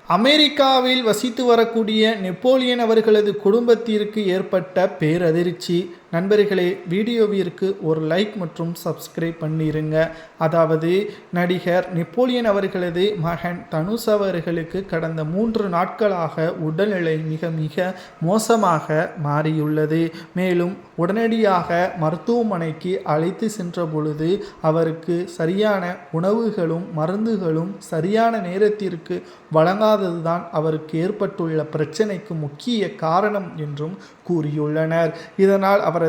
அமெரிக்காவில் வசித்து வரக்கூடிய நெப்போலியன் அவர்களது குடும்பத்திற்கு ஏற்பட்ட பேரதிர்ச்சி. நண்பர்களே, வீடியோவிற்கு ஒரு லைக் மற்றும் சப்ஸ்கிரைப் பண்ணிருங்க. அதாவது நடிகர் நெப்போலியன் அவர்களது மகன் தனுஷ் அவர்களுக்கு கடந்த 3 நாட்களாக உடல்நிலை மிக மிக மோசமாக மாறியுள்ளது. மேலும் உடனடியாக மருத்துவமனைக்கு அழைத்து சென்ற பொழுது அவருக்கு சரியான உணவுகளும் மருந்துகளும் சரியான நேரத்திற்கு வழங்காததுதான் அவருக்கு ஏற்பட்டுள்ள பிரச்சனைக்கு முக்கிய காரணம் என்றும் கூறியுள்ளனர். இதனால் அவரது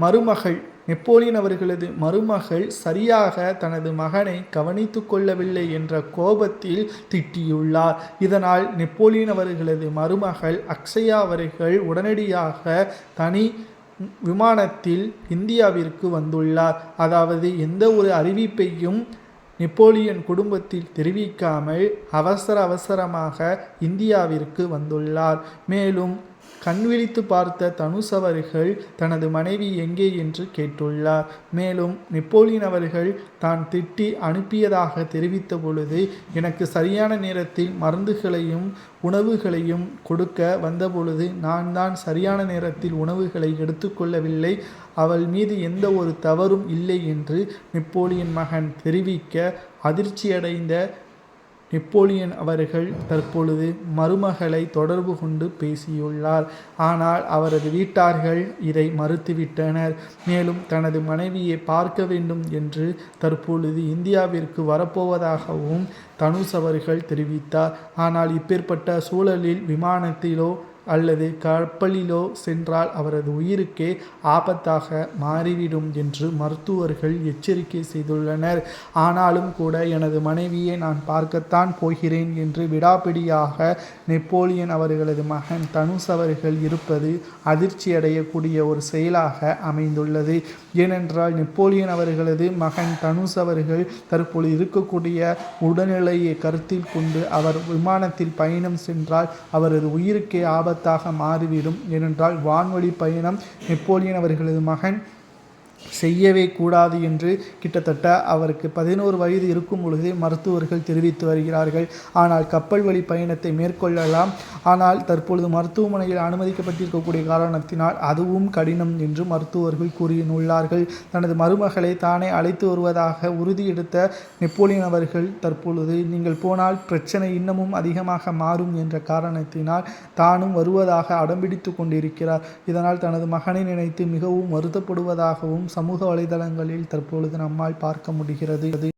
மருமகள் நெப்போலியன் அவர்களது மருமகள் சரியாக தனது மகனை கவனித்து கொள்ளவில்லை என்ற கோபத்தில் திட்டியுள்ளார். இதனால் நெப்போலியன் அவர்களது மருமகள் அக்ஷயா அவர்கள் உடனடியாக தனி விமானத்தில் இந்தியாவிற்கு வந்துள்ளார். அதாவது எந்த ஒரு அறிவிப்பையும் நெப்போலியன் குடும்பத்தில் தெரிவிக்காமல் அவசரமாக இந்தியாவிற்கு வந்துள்ளார். மேலும் கண்விழித்து பார்த்த தனுஷ் அவர்கள் தனது மனைவி எங்கே என்று கேட்டுள்ளார். மேலும் நெப்போலியன் அவர்கள் தான் திட்டி அனுப்பியதாக தெரிவித்த பொழுது, எனக்கு சரியான நேரத்தில் மருந்துகளையும் உணவுகளையும் கொடுக்க வந்தபொழுது நான் தான் சரியான நேரத்தில் உணவுகளை எடுத்துக்கொள்ளவில்லை, அவள் மீது எந்த ஒரு தவறும் இல்லை என்று நெப்போலியன் மகன் தெரிவிக்க அதிர்ச்சியடைந்த நெப்போலியன் அவர்கள் தற்பொழுது மருமகளை தொடர்பு கொண்டு பேசியுள்ளார். ஆனால் அவரது வீட்டார்கள் இதை மறுத்துவிட்டனர். மேலும் தனது மனைவியை பார்க்க வேண்டும் என்று தற்பொழுது இந்தியாவிற்கு வரப்போவதாகவும் தனுஷ் அவர்கள் தெரிவித்தார். ஆனால் இப்பேற்பட்ட சூழலில் விமானத்திலோ அல்லது கப்பலிலோ சென்றால் அவரது உயிருக்கே ஆபத்தாக மாறிவிடும் என்று மருத்துவர்கள் எச்சரிக்கை செய்துள்ளனர். ஆனாலும் கூட எனது மனைவியை நான் பார்க்கத்தான் போகிறேன் என்று விடாப்பிடியாக நெப்போலியன் அவர்களது மகன் தனுஷ் அவர்கள் இருப்பது அதிர்ச்சியடையக்கூடிய ஒரு செயலாக அமைந்துள்ளது. ஏனென்றால் நெப்போலியன் அவர்களது மகன் தனுஷ் அவர்கள் தற்பொழுது இருக்கக்கூடிய உடல்நிலையை கருத்தில் கொண்டு அவர் விமானத்தில் பயணம் சென்றால் அவரது உயிருக்கே ஆபத்தாக மாறிவிடும். ஏனென்றால் வான்வழி பயணம் நெப்போலியன் அவர்களது மகன் செய்யவே கூடாது என்று கிட்டத்தட்ட அவருக்கு 11 வயது இருக்கும் பொழுதே மருத்துவர்கள் தெரிவித்து வருகிறார்கள். ஆனால் கப்பல் வழி பயணத்தை மேற்கொள்ளலாம். ஆனால் தற்பொழுது மருத்துவமனையில் அனுமதிக்கப்பட்டிருக்கக்கூடிய காரணத்தினால் அதுவும் கடினம் என்று மருத்துவர்கள் கூறியுள்ளார்கள். தனது மருமகளை தானே அழைத்து வருவதாக உறுதியெடுத்த நெப்போலியன் அவர்கள் தற்பொழுது நீங்கள் போனால் பிரச்சனை இன்னமும் அதிகமாக மாறும் என்ற காரணத்தினால் தானும் வருவதாக அடம்பிடித்து கொண்டிருக்கிறார். இதனால் தனது மகனை நினைத்து மிகவும் வருத்தப்படுவதாகவும் சமூக வலைதளங்களில் தற்பொழுது நம்மால் பார்க்க முடிகிறது.